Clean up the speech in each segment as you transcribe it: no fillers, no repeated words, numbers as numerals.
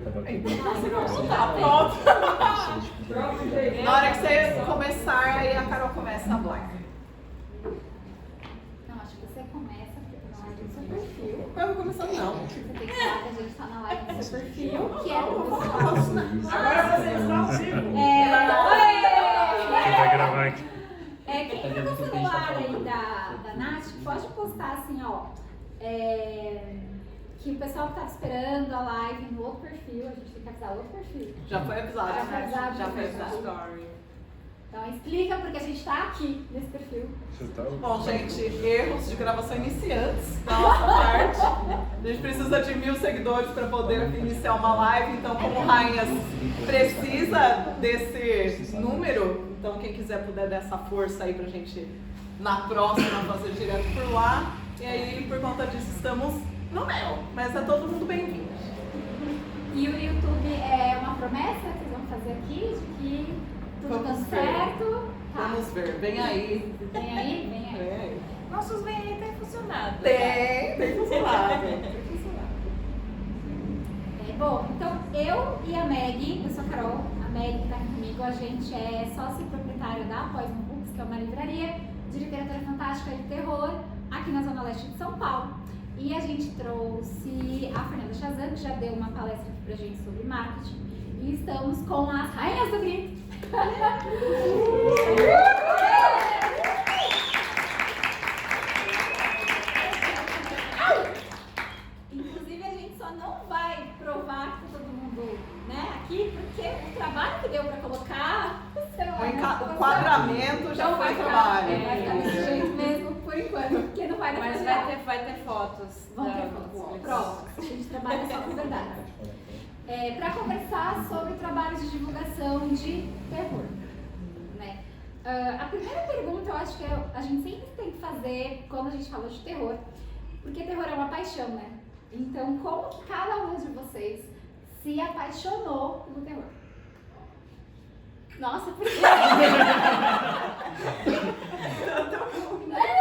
Pronto. Na hora que você começar, aí a Carol começa a live. Não, acho que você começa na live do seu perfil. Eu vou começar não. Você tem que falar que a gente está na live do seu perfil, que é do pessoal. Agora vocês estão ao vivo. Vai gravar aqui. Quem tá no celular aí da Nath, pode postar assim, ó. Que o pessoal que tá esperando a live no outro perfil, a gente tem que avisar o outro perfil. Já foi avisado, Já foi avisado, Já foi já. avisado. Então explica porque a gente tá aqui nesse perfil. Bom, gente, erros de gravação iniciantes da nossa parte. A gente precisa de 1000 seguidores para poder iniciar uma live, então como Rainhas precisa desse número, então quem quiser puder dar essa força aí pra gente na próxima fazer direto por lá. E aí, por conta disso, estamos no mel, mas é todo mundo bem-vindo. E o YouTube é uma promessa que vocês vão fazer aqui de que tudo dando certo. Tá. Vamos ver, vem aí. Vem aí, vem aí. Vem aí. Nossos bem aí tem funcionado. Tem funcionado. Bom, então eu e a Meg, eu sou a Carol, a Meg que tá aqui comigo, a gente é sócia e proprietária da Poison Books, que é uma livraria de literatura fantástica e de terror aqui na Zona Leste de São Paulo. E a gente trouxe a Fernanda Chazan, que já deu uma palestra aqui pra gente sobre marketing. E estamos com as rainhas do grito. Inclusive a gente só não vai provar que todo mundo, né, aqui, porque o trabalho que deu pra colocar, O enquadramento já foi trabalho. Vai ficar desse jeito mesmo por enquanto, porque não vai dar Mas pra vai ter fotos. Vão ter fotos, provas. A gente trabalha só com verdade. Para conversar sobre trabalhos de divulgação de terror. Né? A primeira pergunta eu acho que a gente sempre tem que fazer quando a gente fala de terror, porque terror é uma paixão, né? Então, como que cada um de vocês se apaixonou pelo terror? Nossa, por quê?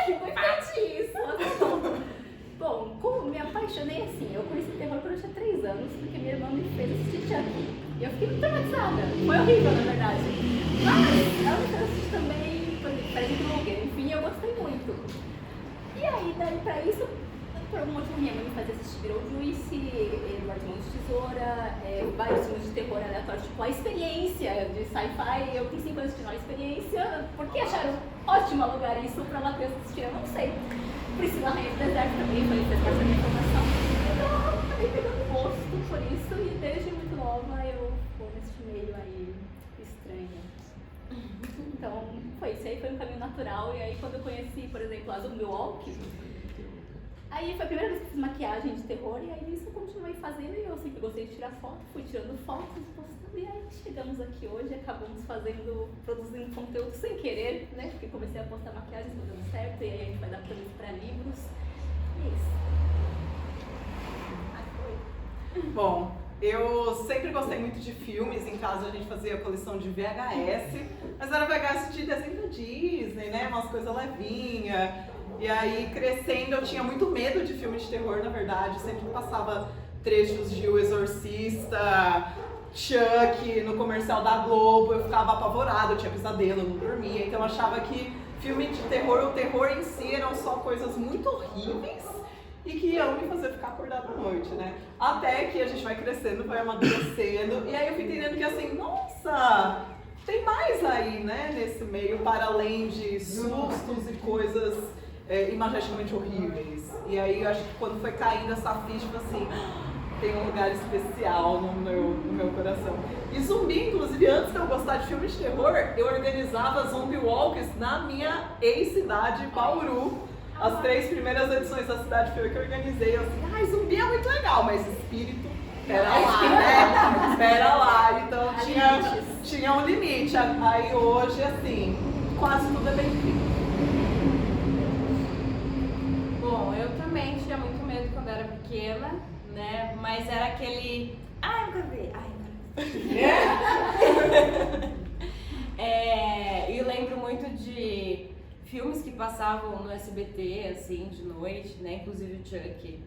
Que importante isso. Bom, como me apaixonei assim, eu conheci terror quando eu tinha 3 anos, porque minha irmã me fez assistir Chuck. E eu fiquei muito traumatizada. Foi horrível, na verdade. Mas ela me fez assistir também, por exemplo, Freddy Krueger. Enfim, eu gostei muito. E aí, daí pra isso, por algum motivo minha mãe me fazia assistir Beetlejuice, Edward Mãos de Tesoura, vários filmes de terror aleatórios, tipo A Experiência, de sci-fi. Eu tenho 5 anos assistindo A Experiência. Por que acharam ótimo alugar isso pra uma criança assistir? Eu não sei. Priscila Rainha do Deserto também fez parte da minha formação. Então eu acabei pegando gosto por isso e desde muito nova eu vou nesse meio aí estranho. Então foi isso aí, foi um caminho natural. E aí quando eu conheci, por exemplo, a Zombie Walk, aí foi a primeira vez que eu fiz maquiagem de terror e aí isso eu continuei fazendo e eu sempre gostei de tirar foto, fui tirando fotos, postando e aí chegamos aqui hoje, acabamos produzindo conteúdo sem querer, né? Porque comecei a postar maquiagem, tá dando certo e aí a gente vai adaptando isso pra livros. E é isso. Bom, eu sempre gostei muito de filmes, em casa a gente fazia coleção de VHS, mas era VHS de desenho da Disney, né? Umas coisas levinhas. E aí, crescendo, eu tinha muito medo de filme de terror, na verdade. Sempre passava trechos de O Exorcista, Chuck, no comercial da Globo. Eu ficava apavorada, eu tinha pesadelo, eu não dormia. Então eu achava que filme de terror, o terror em si eram só coisas muito horríveis e que iam me fazer ficar acordada à noite, né? Até que a gente vai crescendo, vai amadurecendo. E aí eu fui entendendo que assim, nossa, tem mais aí, né, nesse meio, para além de sustos e coisas imageticamente horríveis. E aí eu acho que quando foi caindo essa ficha, assim, tem um lugar especial no meu coração. E zumbi, inclusive, antes de eu gostar de filmes de terror, eu organizava zombie walks na minha ex-cidade, Bauru. As 3 primeiras edições da cidade foi eu que organizei. Eu assim, ai, zumbi é muito legal, mas espírito, pera lá, né? Pera lá. Então tinha um limite. Aí hoje, assim, quase tudo é bem-vindo. Bom, eu também tinha muito medo quando era pequena, né? Mas era aquele... Ai, eu quero ver. Ai, eu quero ver. E eu lembro muito de filmes que passavam no SBT, assim, de noite, né? Inclusive o Chuck,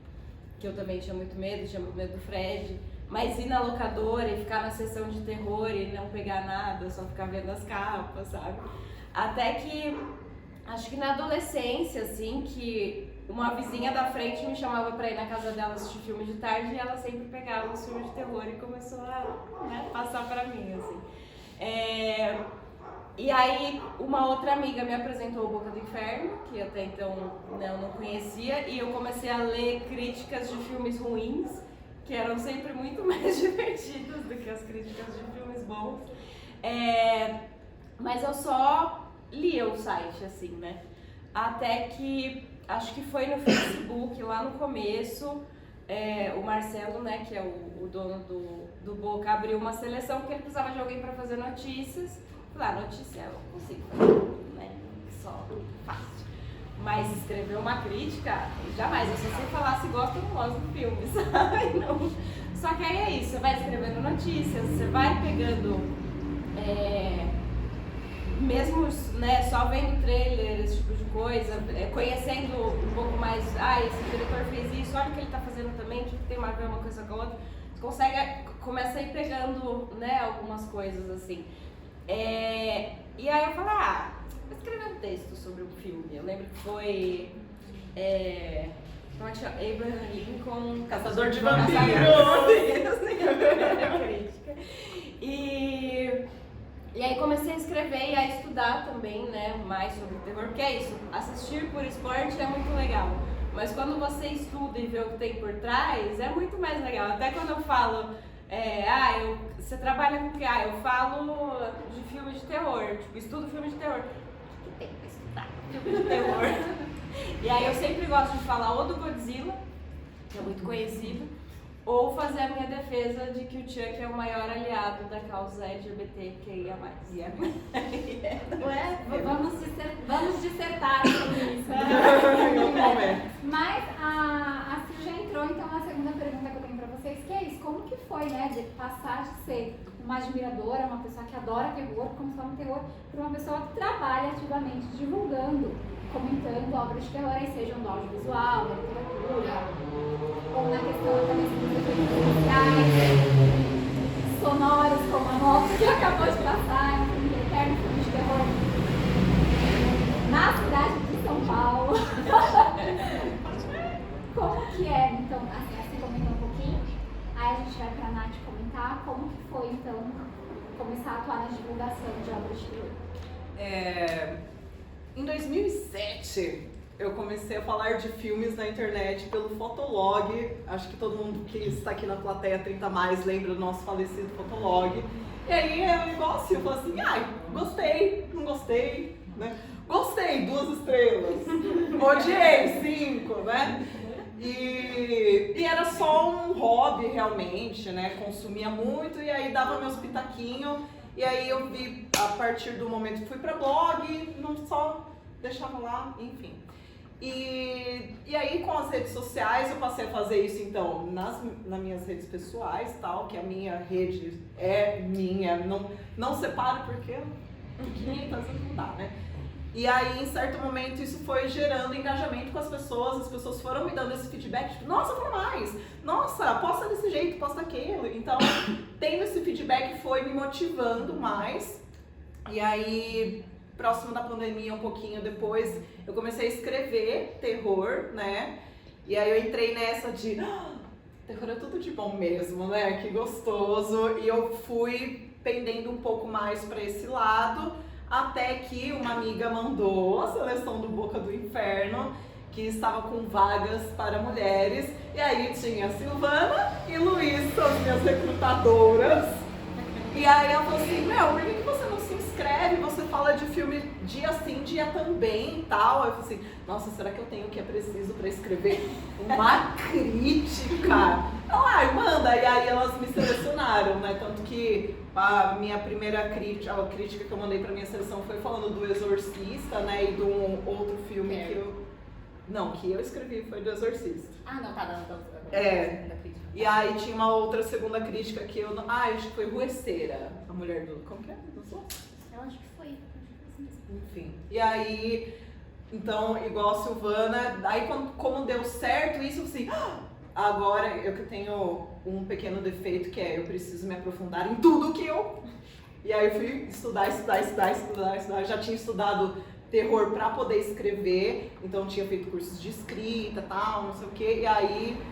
que eu também tinha muito medo do Fred. Mas ir na locadora e ficar na sessão de terror e não pegar nada, só ficar vendo as capas, sabe? Até que, acho que na adolescência, assim, que uma vizinha da frente me chamava pra ir na casa dela assistir filme de tarde e ela sempre pegava os filmes de terror e começou a, né, passar pra mim, assim. E aí, uma outra amiga me apresentou o Boca do Inferno, que até então eu não conhecia, e eu comecei a ler críticas de filmes ruins, que eram sempre muito mais divertidas do que as críticas de filmes bons. Mas eu só lia o site, assim, né? Até que, acho que foi no Facebook, lá no começo, o Marcelo, né, que é o dono do Boca, abriu uma seleção porque ele precisava de alguém para fazer notícias. Falei, notícia eu consigo fazer, né? Só fácil. Mas escrever uma crítica, jamais. Eu só sei falar se gosta ou não gosta do filme, sabe? Não. Só que aí é isso, você vai escrevendo notícias, você vai pegando, mesmo, né, só vendo trailer, esse tipo de coisa, conhecendo um pouco mais, esse diretor fez isso, olha o que ele tá fazendo também, que tem a ver uma coisa com a outra. Você começa a ir pegando, né, algumas coisas assim. E aí eu falei, vou escrever um texto sobre o filme. Eu lembro que foi Abraham Lincoln, Caçador de Vampiros. E aí comecei a escrever e a estudar também, né, mais sobre o terror, porque é isso, assistir por esporte é muito legal, mas quando você estuda e vê o que tem por trás, é muito mais legal. Até quando eu falo, você trabalha com o quê? Eu falo de filme de terror, tipo, estudo filme de terror. O que tem pra estudar filme de terror? E aí eu sempre gosto de falar ou do Godzilla, que é muito conhecido, ou fazer a minha defesa de que o Chuck é o maior aliado da causa LGBTQIA+. Ué, vamos dissertar sobre isso. Mas a Sil já entrou então na segunda pergunta que eu tenho pra vocês, que é isso, como que foi, né, de passar de ser uma admiradora, uma pessoa que adora terror, consome terror, para uma pessoa que trabalha ativamente divulgando, comentando obras de terror, aí sejam do audiovisual, da literatura, ou na questão também dos efeitos sociais, sonoros, como a moto que acabou de passar, um filme eterno, um filme de terror, na cidade de São Paulo. Como que é, então, assim comentou um pouquinho, aí a gente vai pra Nath comentar como que foi, então, começar a atuar na divulgação de obras de terror. Em 2007, eu comecei a falar de filmes na internet pelo Fotolog. Acho que todo mundo que está aqui na plateia 30+, lembra do nosso falecido Fotolog. E aí é um negócio, eu falo assim, gostei, não gostei, né? Gostei, 2 estrelas. Odiei, 5, né? E era só um hobby realmente, né? Consumia muito e aí dava meus pitaquinhos. E aí eu vi, a partir do momento que fui pra blog, não só deixava lá, enfim. E aí com as redes sociais eu passei a fazer isso então nas minhas redes pessoais, tal, que a minha rede é minha, não separo porque 500 não dá, né? E aí, em certo momento, isso foi gerando engajamento com as pessoas foram me dando esse feedback, tipo, nossa, fala mais, nossa, posta desse jeito, posta aquilo. Então, tendo esse feedback foi me motivando mais. E aí, próximo da pandemia, um pouquinho depois, eu comecei a escrever terror, né? E aí eu entrei nessa de, terror é tudo de bom mesmo, né? Que gostoso. E eu fui pendendo um pouco mais para esse lado. Até que uma amiga mandou a seleção do Boca do Inferno, que estava com vagas para mulheres. E aí tinha Silvana e Luiz, são as minhas recrutadoras. E aí ela falou assim, por que você não se inscreve? Você fala de filme dia sim, dia também e tal. Aí eu falei assim, nossa, será que eu tenho o que é preciso para escrever uma crítica? Manda! E aí elas me selecionaram, né? Tanto que a minha primeira crítica, a crítica que eu mandei pra minha seleção foi falando do Exorcista, né? E de um outro filme que eu escrevi, foi do Exorcista. E aí tinha uma outra segunda crítica que eu acho que foi Rueceira, a mulher do... Como que é? Eu acho que foi. Enfim. E aí, então, igual a Silvana, aí como deu certo isso, assim, agora eu que tenho um pequeno defeito que é eu preciso me aprofundar em tudo que eu... E aí eu fui estudar. Já tinha estudado terror para poder escrever, então tinha feito cursos de escrita, tal, não sei o quê. E aí,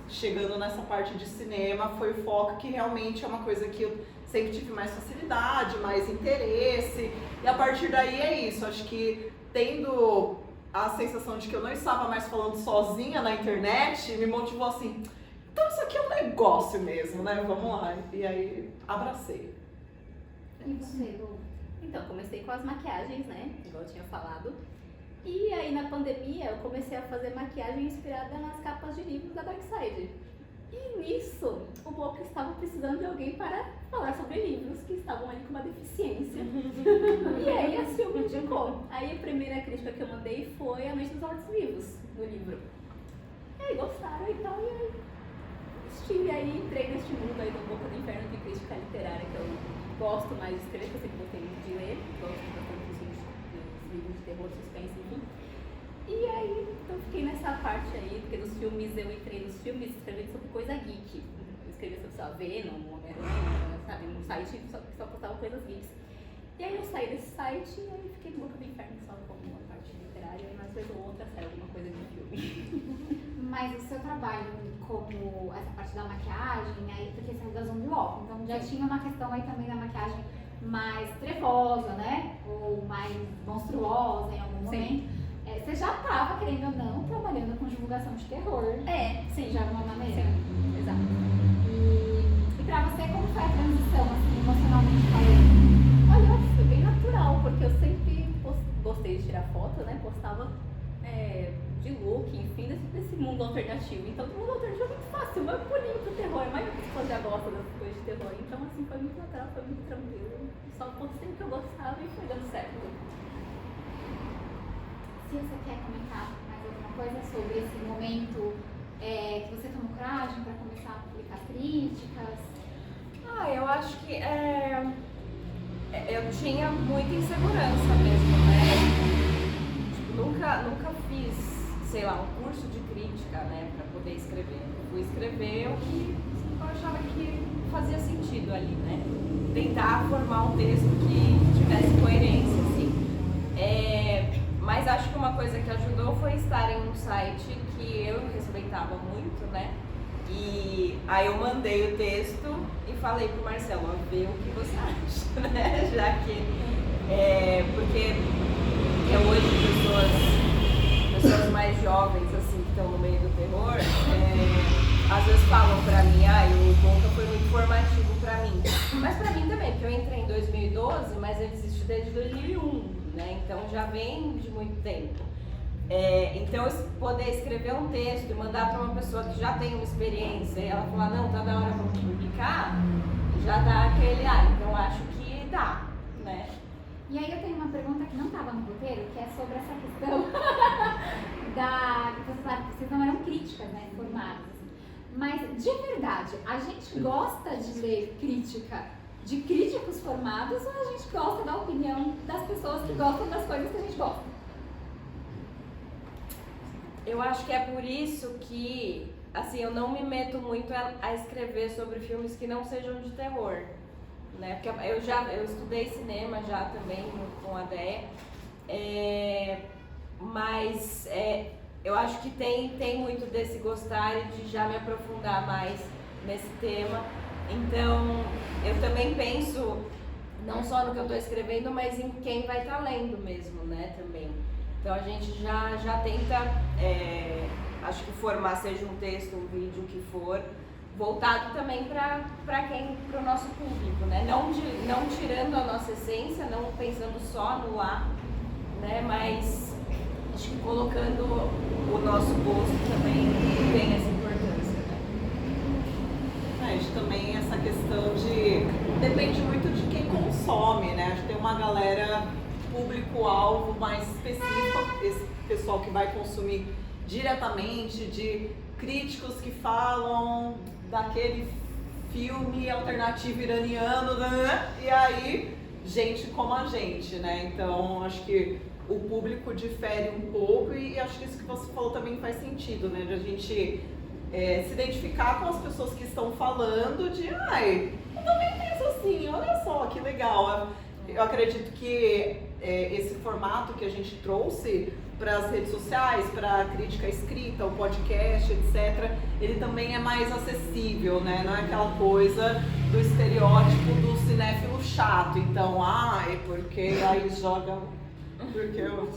chegando nessa parte de cinema, foi o foco que realmente é uma coisa que eu sempre tive mais facilidade, mais interesse. E a partir daí é isso, acho que tendo a sensação de que eu não estava mais falando sozinha na internet, me motivou assim, então isso aqui é um negócio mesmo, né? Vamos lá. E aí, abracei. E você, Lu? Então, comecei com as maquiagens, né? Igual eu tinha falado. E aí, na pandemia, eu comecei a fazer maquiagem inspirada nas capas de livros da Darkside. E nisso, o Boca estava precisando de alguém para falar sobre livros que estavam ali com uma deficiência. E aí, a Sil me indicou. Aí, a primeira crítica que eu mandei foi A Noite dos Mortos Vivos, do livro. E aí, gostaram e tal, e aí estive aí, entrei neste mundo aí do Boca do Inferno de crítica literária, que eu gosto mais de escrever, porque eu sempre gostei muito de ler, gosto bastante dos livros de terror, suspense, enfim. E aí, eu fiquei nessa parte aí, porque dos filmes, eu entrei nos filmes escrevendo sobre coisa geek. Eu escrevi sobre, sei lá, Venom, Homem-Aranha, sabe, num site que só postava coisas geeks. E aí eu saí desse site e aí fiquei no Boca do Inferno só como uma parte literária, e mais vez ou outra saiu alguma coisa de filme. Mas o seu trabalho como essa parte da maquiagem, aí porque saiu da Zombie Walk, então já tinha uma questão aí também da maquiagem mais trevosa, né? Ou mais monstruosa em algum momento. Você já estava, querendo ou não, trabalhando com divulgação de terror. Sim. De alguma maneira. Sim, exato. E pra você, como foi a transição, assim, emocionalmente falando? Olha, eu acho que foi bem natural, porque eu sempre gostei de tirar foto, né? Postava de look, enfim, desse mundo alternativo. Então, o mundo alternativo é muito fácil, vai pulinho pro terror, é mais que as pessoas já gostam das coisas de terror. Então, assim, foi muito natural, foi muito tranquilo. Só postei o que eu gostava e foi dando certo. Se você quer comentar mais alguma coisa sobre esse momento que você tomou coragem para começar a publicar críticas? Eu acho que eu tinha muita insegurança mesmo, né? Tipo, nunca fiz, sei lá, um curso de crítica, né, pra poder escrever. Eu fui escrever o que eu achava que fazia sentido ali, né? Tentar formar um texto que tivesse coerência, assim. Mas acho que uma coisa que ajudou foi estar em um site que eu respeitava muito, né? E aí eu mandei o texto e falei pro Marcelo, ó, vê o que você acha, né? Já que, porque hoje pessoas mais jovens, assim, que estão no meio do terror, às vezes falam pra mim, o Boca foi muito formativo pra mim. Mas pra mim também, porque eu entrei em 2012, mas eu desisti desde 2001, né? Então já vem de muito tempo. Então, poder escrever um texto e mandar para uma pessoa que já tem uma experiência e ela falar, não, tá na hora de publicar, já dá aquele, então acho que dá, né? E aí eu tenho uma pergunta que não estava no roteiro, que é sobre essa questão vocês não eram críticas, né, formadas, assim. Mas, de verdade, a gente gosta de ler crítica de críticos formados ou a gente gosta da opinião das pessoas que gostam das coisas que a gente gosta? Eu acho que é por isso que, assim, eu não me meto muito a escrever sobre filmes que não sejam de terror, né? Porque eu estudei cinema já também com a Déia, mas eu acho que tem muito desse gostar e de já me aprofundar mais nesse tema. Então, eu também penso não só no que eu estou escrevendo, mas em quem vai estar lendo mesmo, né, também. Então a gente já tenta, acho que formar, seja um texto, um vídeo, o que for, voltado também para o nosso público, né? Não tirando a nossa essência, não pensando só no lá, né? Mas acho que colocando o nosso gosto também tem essa importância, né? Acho também essa questão depende muito de quem consome, né? Acho que tem uma galera público-alvo mais específico, esse pessoal que vai consumir diretamente, de críticos que falam daquele filme alternativo iraniano, né? E aí, gente como a gente, né? Então, acho que o público difere um pouco e acho que isso que você falou também faz sentido, né? De a gente se identificar com as pessoas que estão falando de, ai, eu também penso assim, olha só que legal. Eu acredito que esse formato que a gente trouxe para as redes sociais, para a crítica escrita, o podcast, etc., ele também é mais acessível, né? Não é aquela coisa do estereótipo do cinéfilo chato. Então, porque aí joga, porque o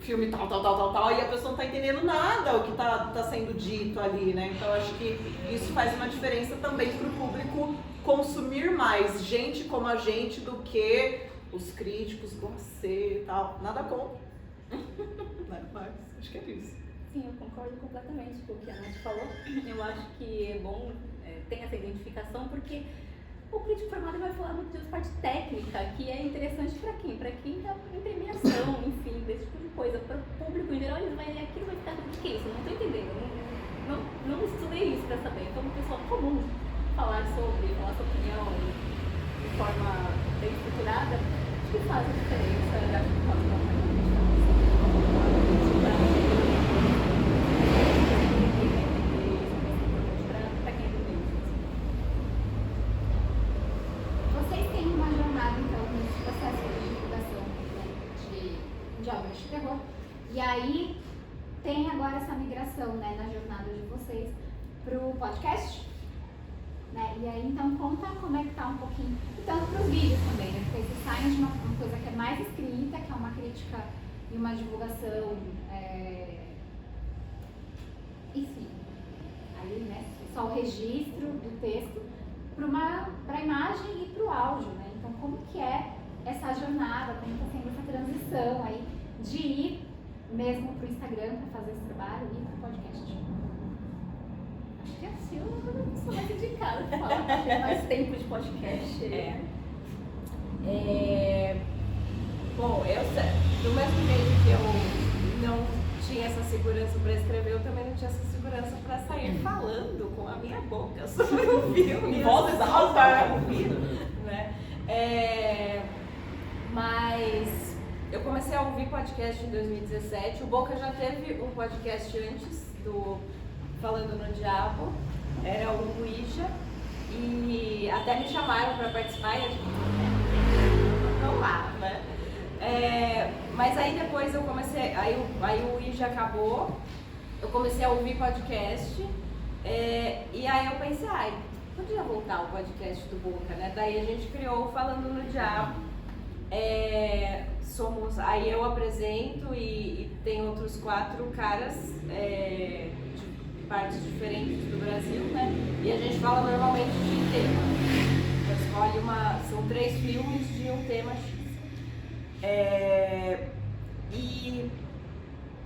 filme tal, e a pessoa não tá entendendo nada o que tá sendo dito ali, né? Então, acho que isso faz uma diferença também para o público consumir mais gente como a gente do que os críticos, você e tal. Nada contra. Mas acho que é isso. Sim, eu concordo completamente com o que a Nath falou. Eu acho que é bom ter essa identificação, porque o crítico formado vai falar muito de parte técnica, que é interessante para quem? Para quem está em premiação, enfim, desse tipo de coisa. Para o público em geral, aquilo vai ficar, o que é isso? Eu não estou entendendo. Não estudei isso para saber. Então, o pessoal comum falar sua opinião de forma bem estruturada, acho que faz a diferença. Acho que faz uma Vocês têm uma jornada, então, nesse processo de divulgação, né, de obras de terror. E aí, tem agora essa migração, né, na jornada de vocês para o podcast. Né? E aí, então, conta como é que tá um pouquinho. E tanto para os vídeos também, né? Porque vocês saem de uma coisa que é mais escrita, que é uma crítica e uma divulgação, enfim, ali, né? Só o registro do texto para a imagem e para o áudio, né? Então, como que é essa jornada, como está sendo essa transição aí de ir mesmo para o Instagram para fazer esse trabalho e para o podcast? Acho que a Silvia é a pessoa mais indicada para falar, ter mais tempo de podcast. Bom, do mesmo jeito que eu não tinha essa segurança para escrever, eu também não tinha essa segurança para sair falando com a minha boca sobre o filme. Em voz alta, né? Mas eu comecei a ouvir podcast em 2017. O Boca já teve um podcast antes do Falando no Diabo, era o Ouija, e até me chamaram para participar e eu vamos lá, né? Mas aí depois eu comecei, aí o Ouija acabou, eu comecei a ouvir podcast, e aí eu pensei, podia voltar o podcast do Boca, né? Daí a gente criou o Falando no Diabo, aí eu apresento e tem outros 4 caras de partes diferentes do Brasil, né? E a gente fala normalmente de tema. Escolhe são 3 filmes de um tema X. E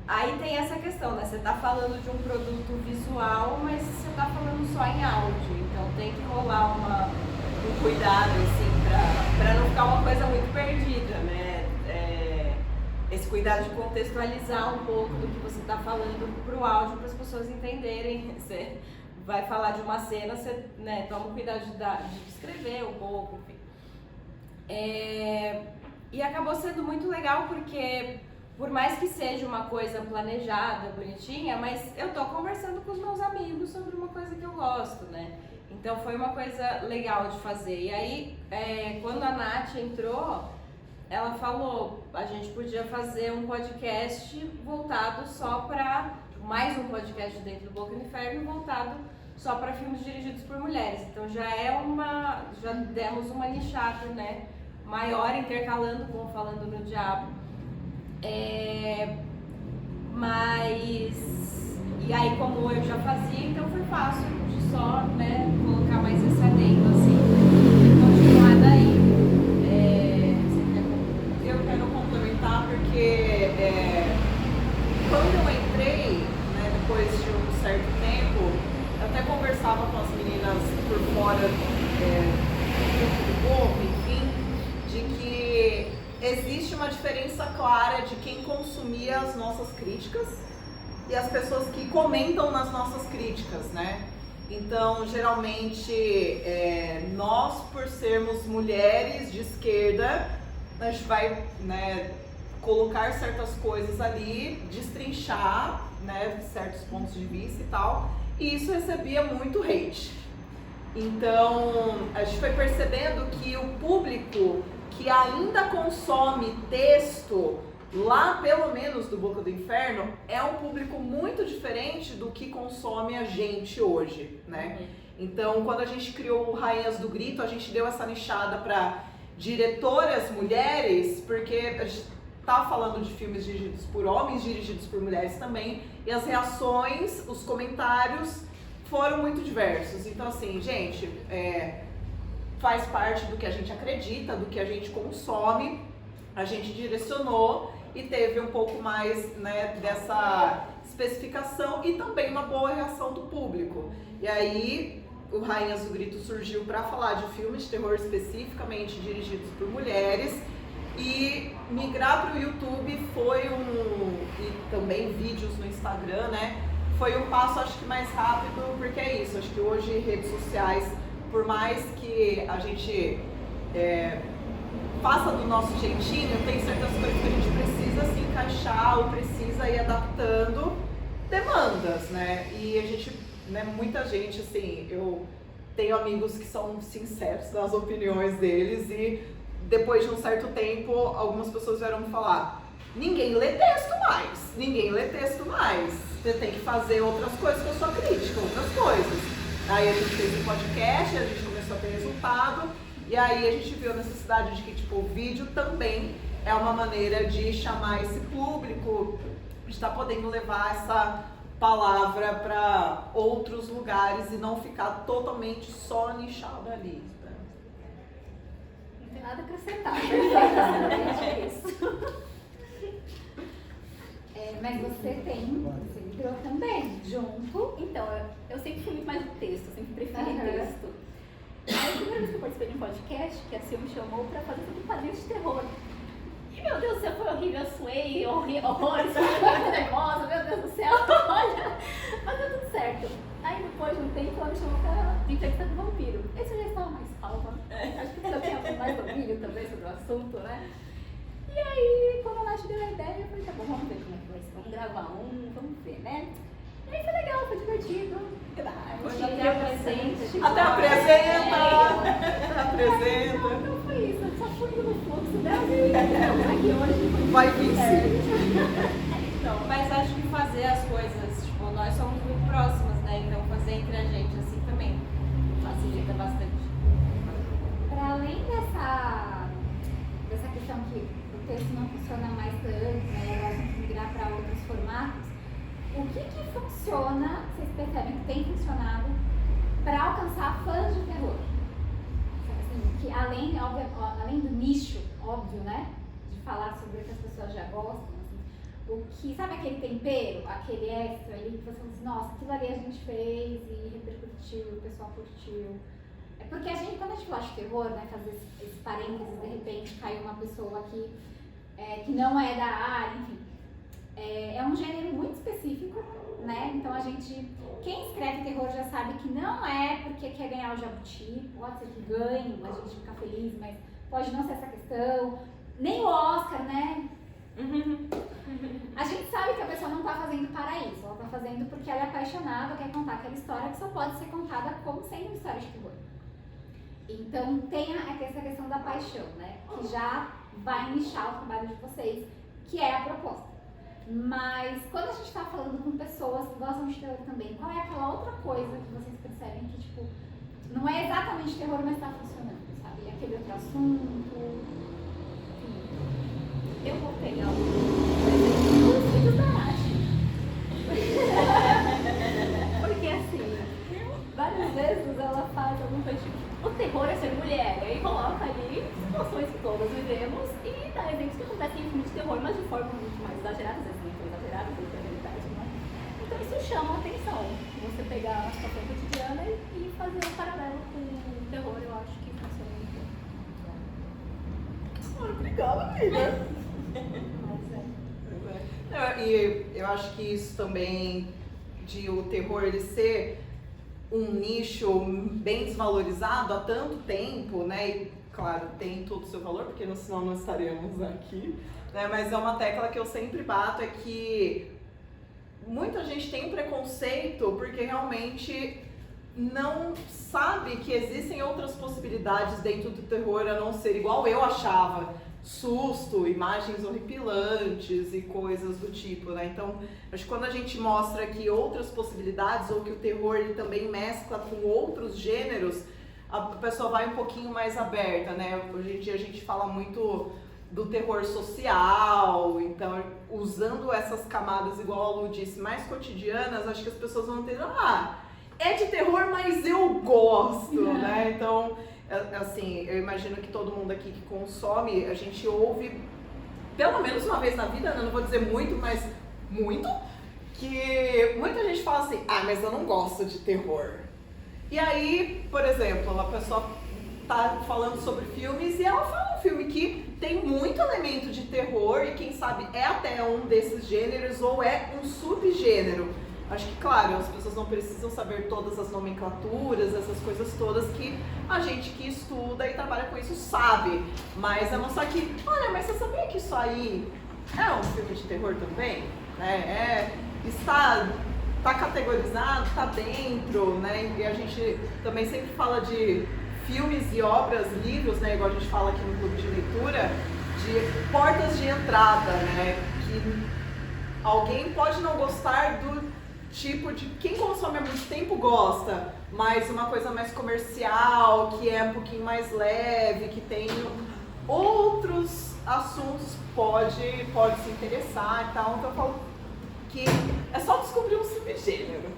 aí tem essa questão, né? Você tá falando de um produto visual, mas você tá falando só em áudio. Então tem que rolar um cuidado, assim, pra não ficar uma coisa muito perdida, né? Esse cuidado de contextualizar um pouco do que você está falando para o áudio, para as pessoas entenderem. Você vai falar de uma cena, você, né, toma cuidado de descrever um pouco, enfim. E acabou sendo muito legal porque, por mais que seja uma coisa planejada, bonitinha, mas eu tô conversando com os meus amigos sobre uma coisa que eu gosto, né? Então foi uma coisa legal de fazer. E aí, quando a Nath entrou, ela falou, a gente podia fazer um podcast voltado só para, mais um podcast dentro do Boca no Inferno, voltado só para filmes dirigidos por mulheres. Então já demos uma nichada, né, maior, intercalando com o Falando no Diabo. E aí, como eu já fazia, então foi fácil de só, né, colocar mais esse adendo, assim, e continuar daí. Eu quero complementar porque quando eu entrei, né, depois de um certo tempo, eu até conversava com as meninas por fora do Boca, enfim, de que existe uma diferença clara de quem consumia as nossas críticas e as pessoas que comentam nas nossas críticas, né? Então, geralmente, nós, por sermos mulheres de esquerda, a gente vai, né, colocar certas coisas ali, destrinchar, né, certos pontos de vista e tal, e isso recebia muito hate. Então, a gente foi percebendo que o público que ainda consome texto, lá pelo menos do Boca do Inferno, é um público muito diferente do que consome a gente hoje, né? Então, quando a gente criou o Rainhas do Grito, a gente deu essa nichada para diretoras mulheres, porque a gente tá falando de filmes dirigidos por homens, dirigidos por mulheres também, e as reações, os comentários foram muito diversos. Então, assim, gente, faz parte do que a gente acredita, do que a gente consome, a gente direcionou e teve um pouco mais, né, dessa especificação e também uma boa reação do público. E aí, o Rainhas do Grito surgiu para falar de filmes de terror especificamente dirigidos por mulheres, e migrar para o YouTube foi e também vídeos no Instagram, né? Foi um passo, acho que mais rápido, porque é isso, acho que hoje redes sociais, por mais que a gente faça do nosso jeitinho, tem certas coisas que a gente precisa se encaixar ou precisa ir adaptando demandas, né? E a gente, né, muita gente, assim, eu tenho amigos que são sinceros nas opiniões deles e depois de um certo tempo, algumas pessoas vieram me falar: ninguém lê texto mais, ninguém lê texto mais. Você tem que fazer outras coisas com a sua crítica, outras coisas. Aí a gente fez um podcast, a gente começou a ter resultado, e aí a gente viu a necessidade de que, tipo, o vídeo também é uma maneira de chamar esse público, de estar podendo levar essa palavra para outros lugares e não ficar totalmente só nichado ali. Não tem nada a acrescentar, basicamente é isso. Mas você migrou também, junto. Então, eu sempre fui muito mais do texto, eu sempre preferi texto. Aí, a primeira vez que eu participei de um podcast, que a Sil me chamou pra fazer sobre quadrinhos de terror. E, meu Deus do céu, foi horrível, eu suei, horrores, fiquei muito nervosa, meu Deus do céu, olha, mas deu tudo certo. Aí, depois de um tempo, ela me chamou pra entrevistar com o vampiro. Esse eu já estava mais calma, acho que eu tinha mais domínio também sobre o assunto, né? E aí, quando a Nath deu a ideia, eu falei, tá bom, vamos ver como é que vai ser, vamos gravar vamos ver, né? E aí foi legal, foi divertido. Hoje até apresenta. Até apresenta. Então foi isso, eu só fui no fluxo dela e estamos aqui hoje. Vai vir sim. Então, mas acho que fazer as coisas, tipo, nós somos muito próximas, né? Então fazer entre a gente assim também facilita bastante. Para além dessa questão que o texto não funciona mais tanto, né? A gente migrar para outros formatos, o que funciona, vocês percebem que tem funcionado, para alcançar fãs de terror? Assim, que além do nicho, óbvio, né? De falar sobre o que as pessoas já gostam, assim, o que, sabe aquele tempero, aquele extra ali, que você fala assim, nossa, aquilo ali a gente fez e repercutiu, o pessoal curtiu. É porque quando a gente fala de terror, né, fazer esse parênteses, de repente cai uma pessoa aqui que não é da área, enfim. É um gênero muito específico, né? Então quem escreve terror já sabe que não é porque quer ganhar o jabuti, pode ser que ganhe, a gente fica feliz, mas pode não ser essa questão, nem o Oscar, né? A gente sabe que a pessoa não está fazendo para isso, ela está fazendo porque ela é apaixonada, quer contar aquela história que só pode ser contada como sendo uma história de terror. Então tem essa questão da paixão, né? Que já vai nichar o trabalho de vocês, que é a proposta. Mas quando a gente está falando com pessoas que gostam de terror também, qual é aquela outra coisa que vocês percebem que, tipo, não é exatamente terror, mas está funcionando, sabe? É aquele outro assunto. Eu vou pegar os filhos da Nath. Porque assim, várias vezes ela faz alguma coisa tipo, o terror é ser mulher, e aí coloca ali situações que todas vivemos e dá exemplos que acontecem em filmes de terror, mas de forma muito mais exagerada, às vezes muito exagerada do que a realidade, né? Então isso chama a atenção, você pegar a situação cotidiana e fazer um paralelo com o terror, eu acho que funciona muito bem. Obrigada, amiga. E eu acho que isso também de o terror ele ser um nicho bem desvalorizado há tanto tempo, né? E, claro, tem todo o seu valor, porque senão não estaríamos aqui, né? Mas é uma tecla que eu sempre bato, é que muita gente tem preconceito porque realmente não sabe que existem outras possibilidades dentro do terror a não ser igual eu achava. Susto, imagens horripilantes e coisas do tipo, né? Então, acho que quando a gente mostra aqui outras possibilidades ou que o terror ele também mescla com outros gêneros, a pessoa vai um pouquinho mais aberta, né? Hoje em dia a gente fala muito do terror social, então usando essas camadas, igual a Lu disse, mais cotidianas, acho que as pessoas vão ter, é de terror, mas eu gosto, né? Então, assim, eu imagino que todo mundo aqui que consome, a gente ouve pelo menos uma vez na vida, né? Não vou dizer muito, mas muito, que muita gente fala assim, mas eu não gosto de terror. E aí, por exemplo, a pessoa tá falando sobre filmes e ela fala um filme que tem muito elemento de terror e quem sabe é até um desses gêneros ou é um subgênero. Acho que, claro, as pessoas não precisam saber todas as nomenclaturas, essas coisas todas que a gente que estuda e trabalha com isso sabe. Mas é mostrar que, olha, mas você sabia que isso aí é um filme de terror também? Está categorizado, está dentro, né? E a gente também sempre fala de filmes e obras, livros, né? Igual a gente fala aqui no Clube de Leitura, de portas de entrada, né? Que alguém pode não gostar do tipo de quem consome há muito tempo gosta, mas uma coisa mais comercial, que é um pouquinho mais leve, que tem outros assuntos, pode se interessar e tal. Então eu falo que é só descobrir um subgênero.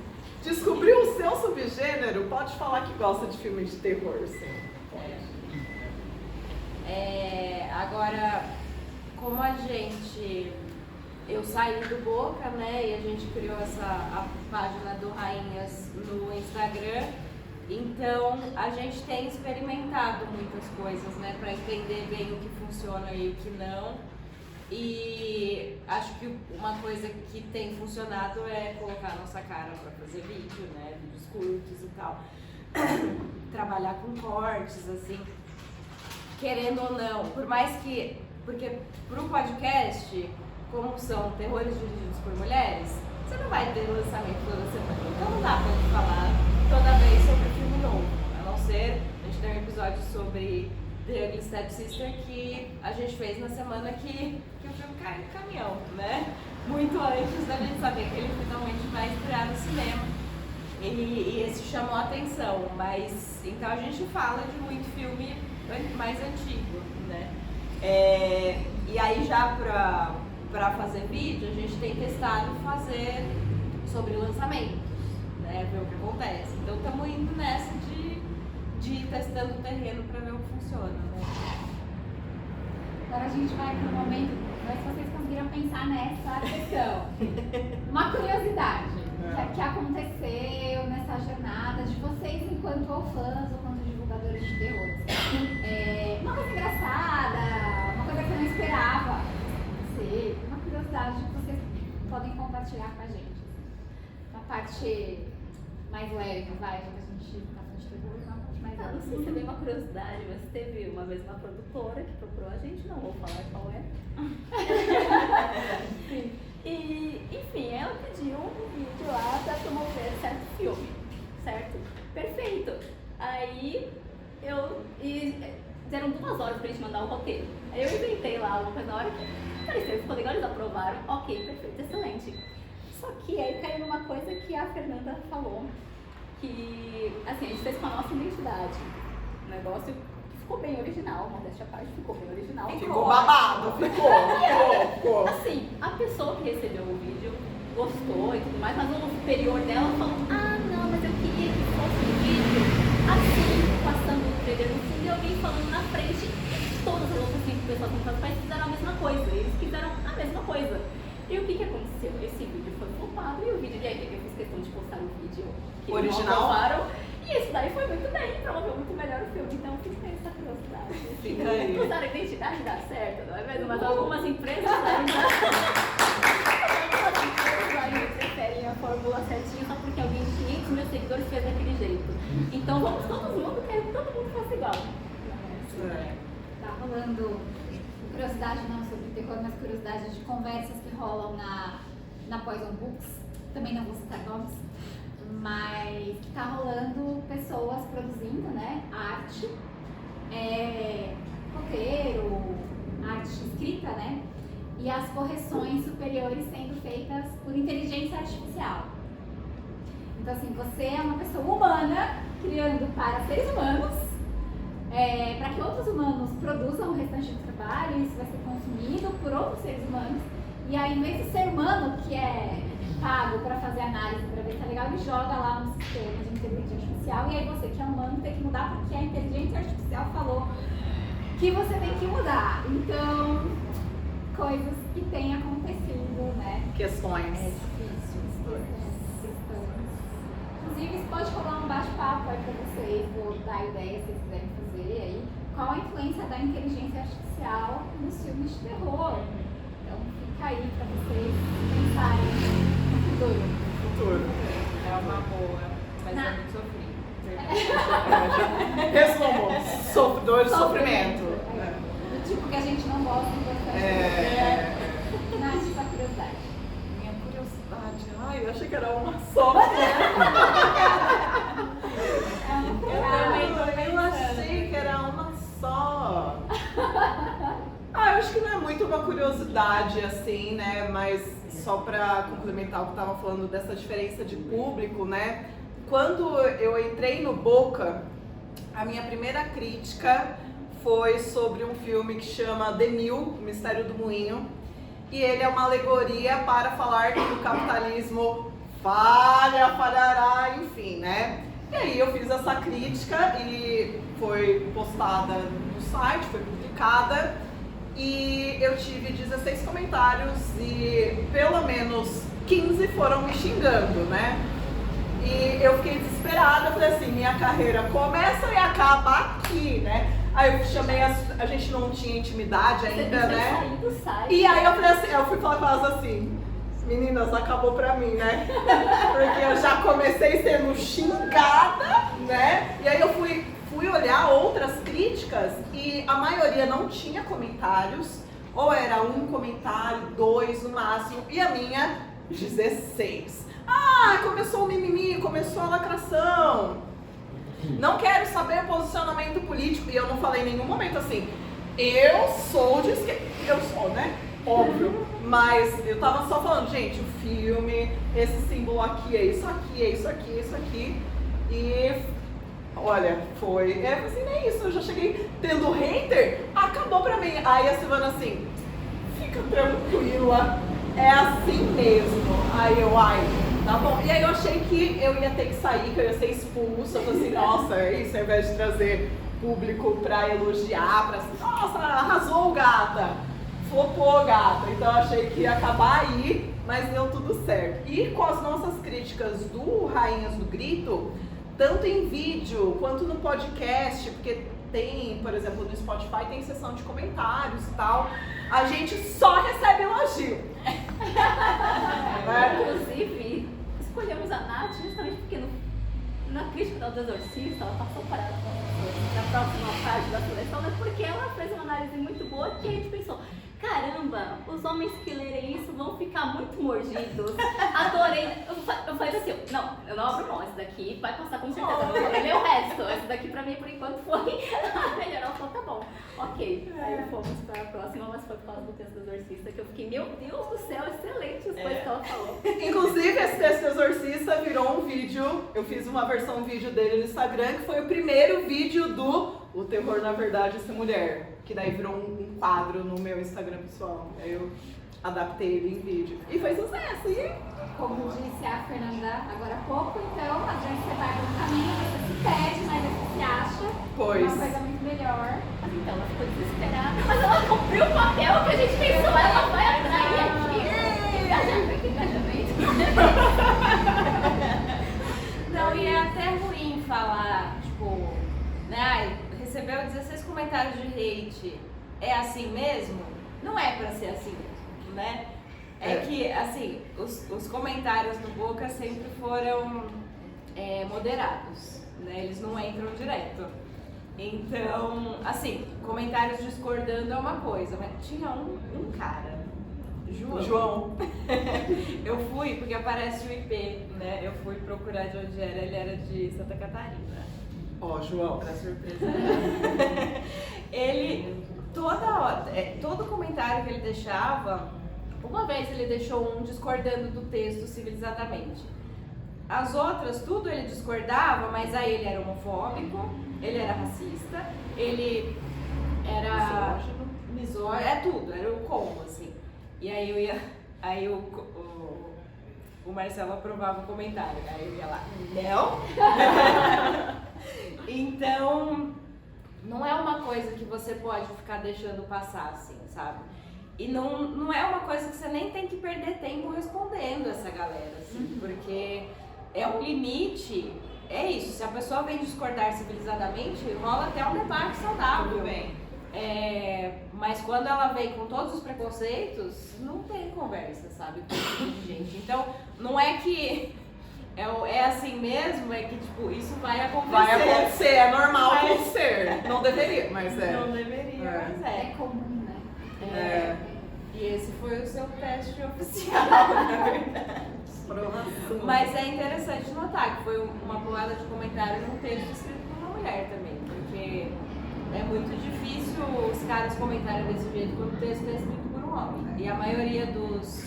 Descobrir o seu subgênero, pode falar que gosta de filme de terror, sim. Agora, como eu saí do Boca, né, e a gente criou a página do Rainhas no Instagram, então a gente tem experimentado muitas coisas, né, para entender bem o que funciona e o que não. E acho que uma coisa que tem funcionado é colocar a nossa cara para fazer vídeo, né, vídeos curtos e tal. Trabalhar com cortes, assim, querendo ou não, porque pro podcast, como são terrores dirigidos por mulheres, você não vai ter lançamento toda semana. Então não dá pra gente falar toda vez sobre filme novo. A não ser, a gente tem um episódio sobre The Ugly Stepsister que a gente fez na semana que o filme caiu do caminhão, né? Muito antes da gente saber que ele finalmente vai estrear no cinema. E esse chamou a atenção, mas então a gente fala de muito filme mais antigo, né? E aí já pra fazer vídeo, a gente tem testado fazer sobre lançamentos, né? Ver o que acontece. Então estamos indo nessa de ir testando o terreno para ver o que funciona, né? Agora a gente vai para o momento, ver se vocês conseguiram pensar nessa questão. Uma curiosidade que aconteceu nessa jornada de vocês enquanto fãs ou quanto divulgadores de terror. Uma coisa engraçada, uma coisa que eu não esperava ser, uma curiosidade que vocês podem compartilhar com a gente. Uma parte mais leve, vai, já que a gente tá falando de terror, uma parte mais leve. Não sei se é bem uma curiosidade, mas teve uma vez uma produtora que procurou a gente, não vou falar qual é. Sim. E, enfim, ela pediu um vídeo lá pra promover certo filme, certo? Perfeito. Aí deram 2 horas pra gente mandar o roteiro. Aí eu inventei lá uma coisa na hora que pareceu, ficou legal, eles aprovaram. Ok, perfeito, excelente. Só que aí caiu numa coisa que a Fernanda falou, que assim, a gente fez com a nossa identidade. O negócio ficou bem original, modéstia à parte, ficou bem original. Ficou babado, ficou. Assim, a pessoa que recebeu o vídeo gostou e tudo mais, mas o superior dela falou, não, mas eu queria que fosse um vídeo assim, passando o trailer no fundo e alguém falando na frente. E todas as outras 5 pessoas no país fizeram a mesma coisa, eles fizeram a mesma coisa. E o que aconteceu? Esse vídeo foi flopado e o vídeo de aí eu fiz questão de postar o vídeo que original. E esse daí foi muito bem, promoveu muito melhor o filme, então eu fiz bem essa curiosidade. Fica aí. Usar a identidade dá certo, não é mesmo? Mas algumas empresas ainda preferem a fórmula certinha só porque alguém de 500 mil seguidores fez daquele jeito. Então vamos todo mundo querer que todo mundo faça igual. Tá rolando curiosidade não sobre terror, mas curiosidade de conversas que rolam na Poison Books, também não vou citar nomes, mas tá rolando pessoas produzindo, né, arte, roteiro, arte escrita, né, e as correções superiores sendo feitas por inteligência artificial. Então, assim, você é uma pessoa humana criando para seres humanos, para que outros humanos produzam o restante do trabalho, e isso vai ser consumido por outros seres humanos. E aí, em vez do ser humano, que é pago para fazer análise, para ver se tá legal, ele joga lá no sistema de inteligência artificial. E aí, você que é humano tem que mudar porque a inteligência artificial falou que você tem que mudar. Então, coisas que têm acontecido, né? Questões. Questões. Inclusive, isso pode rolar um bate-papo aí pra vocês, vou dar ideia se vocês quiserem fazer aí. Qual a influência da inteligência artificial nos filmes de terror? Então, fica aí pra vocês pensarem no futuro. É uma boa, mas é muito sofrido. Resumo, dor e sofrimento. Do tipo que a gente não gosta e gosta de Nath, sua curiosidade. Minha curiosidade. Ai, eu achei que era uma só. Eu achei que era uma só. Eu acho que não é muito uma curiosidade assim, né? Mas só pra complementar o que eu tava falando dessa diferença de público, né? Quando eu entrei no Boca, a minha primeira crítica foi sobre um filme que chama The Mill, O Mistério do Moinho. E ele é uma alegoria para falar que o capitalismo falhará, enfim, né? E aí eu fiz essa crítica e foi postada no site, foi publicada. E eu tive 16 comentários e pelo menos 15 foram me xingando, né? E eu fiquei desesperada, falei assim, minha carreira começa e acaba aqui, né? Aí eu chamei, a gente não tinha intimidade ainda, né? E aí eu falei assim, eu fui falar com elas assim, meninas, acabou pra mim, né? Porque eu já comecei sendo xingada, né? E aí eu fui olhar outras críticas e a maioria não tinha comentários, ou era um comentário, 2 no máximo, e a minha, 16. Começou o mimimi, começou a lacração. Não quero saber o posicionamento político. E eu não falei em nenhum momento assim, eu sou de esquerda. Eu sou, né? Óbvio. Mas eu tava só falando, gente, o filme, esse símbolo aqui é isso aqui, é isso aqui, é isso aqui. E olha, foi. Assim, nem isso. Eu já cheguei tendo hater, acabou pra mim. Aí a Silvana assim, fica tranquila, é assim mesmo. Aí eu, tá bom. E aí eu achei que eu ia ter que sair, que eu ia ser expulsa. Eu falei assim, nossa, é isso, ao invés de trazer público pra elogiar, pra assim, nossa, arrasou, gata, flopou, gata. Então eu achei que ia acabar aí, mas deu tudo certo. E com as nossas críticas do Rainhas do Grito, tanto em vídeo quanto no podcast, porque tem, por exemplo, no Spotify tem seção de comentários e tal, a gente só recebe elogio. Inclusive, escolhemos a Nath justamente porque na crítica do Exorcista, ela passou para na próxima parte da seleção, né? Porque ela fez uma análise muito boa que a gente pensou, caramba, os homens que lerem isso vão ficar muito mordidos. Adorei. Eu falei assim, não, eu não abro mão, esse daqui vai passar com certeza, eu não vou ler o resto. Esse daqui pra mim, por enquanto, foi a melhor. Ela falou, tá bom, ok. Aí fomos pra próxima, mas foi por causa do texto do Exorcista, que eu fiquei, meu Deus do céu, excelente as coisas que ela falou. Inclusive, esse texto do Exorcista virou um vídeo, eu fiz uma versão vídeo dele no Instagram, que foi o primeiro vídeo do O Terror na Verdade é Ser Mulher, que daí virou um quadro no meu Instagram pessoal. Aí eu adaptei ele em vídeo. E foi sucesso, e Como disse a Fernanda agora há pouco, então, às vezes você vai pelo caminho, você se perde, mas você se acha Pois. uma coisa muito melhor. Mas então, ela ficou desesperada, mas ela cumpriu o papel que a gente pensou, ela vai atrair aqui. Engajamento. Não, e é até ruim falar, tipo, né, recebeu 16 comentários de hate, é assim mesmo? Não é pra ser assim mesmo, né? É que, assim, os comentários no Boca sempre foram moderados, né? Eles não entram direto. Então, assim, comentários discordando é uma coisa, mas tinha um cara, João. Eu fui, porque aparece o IP, né? Eu fui procurar de onde era, ele era de Santa Catarina. Ó, João, pra surpresa. Ele, toda hora, todo comentário que ele deixava, uma vez ele deixou um discordando do texto civilizadamente. As outras, tudo ele discordava, mas aí ele era homofóbico, ele era racista, ele era misógino, tudo, era o combo, assim. E aí o Marcelo aprovava o comentário, aí eu ia lá, não? Então, não é uma coisa que você pode ficar deixando passar, assim, sabe? E não é uma coisa que você nem tem que perder tempo respondendo essa galera, assim, porque é um limite, é isso, se a pessoa vem discordar civilizadamente, rola até um debate saudável. Tudo bem. Mas quando ela vem com todos os preconceitos, não tem conversa, sabe, com esse tipo de gente. Então, não é que é assim mesmo, é que tipo, isso vai acontecer. Vai acontecer, é normal Mas- acontecer. Não deveria, mas é. Não deveria, mas É comum, né? E esse foi o seu teste oficial, na verdade. Provação. Mas é interessante notar que foi uma pulada de comentário num texto escrito por uma mulher também, porque é muito difícil os caras comentarem desse jeito quando o texto é escrito por um homem. E a maioria dos